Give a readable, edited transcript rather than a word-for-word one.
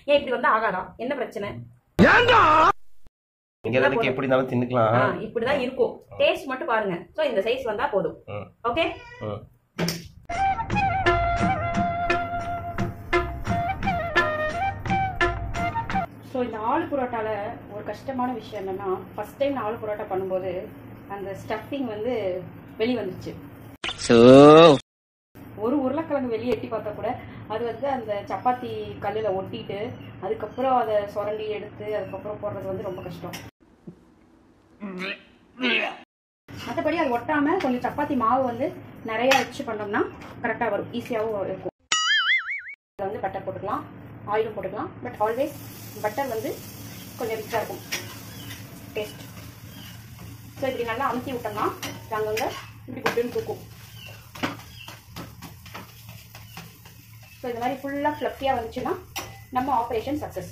ஏன் இப்படி வந்தா ஆகாதா? என்ன பிரச்சனை? நீங்க எப்படி இருந்தாலும் தின்னுக்கலாம். இப்படிதான் இருக்கும். டேஸ்ட் மட்டும் பாருங்க. சோ இந்த சைஸ் வந்தா போதும். ஓகே. ஸோ இந்த ஆலு புரோட்டால ஒரு கஷ்டமான விஷயம் என்னன்னா, ஃபர்ஸ்ட் டைம் நான் ஆலு புரோட்டா பண்ணும்போது அந்த ஸ்டஃபிங் வந்து வெளியே வந்துச்சு. ஒரு உருளைக்கிழங்கு வெளியே எட்டி பார்த்தா கூட அது வந்து அந்த சப்பாத்தி கல்லில் ஒட்டிட்டு அதுக்கப்புறம் அதை சுரண்டி எடுத்து அதுக்கப்புறம் போடுறது வந்து ரொம்ப கஷ்டம். மற்றபடி அது ஒட்டாமல் கொஞ்சம் சப்பாத்தி மாவு வந்து நிறையா வச்சு பண்ணோம்னா கரெக்டாக வரும், ஈஸியாகவும் இருக்கும். இதில் வந்து பட்டர் போட்டுக்கலாம், ஆயிலும் போட்டுக்கலாம். பட் ஆல்வேஸ் பட்டர் வந்து கொஞ்சம் ரிச்சாக இருக்கும் டேஸ்ட். ஸோ இப்படி நல்லா அமுத்தி விட்டோம்னா அங்கங்கே இப்படி கொட்டுன்னு தூக்கும். ஸோ இந்த மாதிரி ஃபுல்லாக ஃப்ளஃபியாக வந்துச்சுன்னா நம்ம ஆப்ரேஷன் சக்ஸஸ்.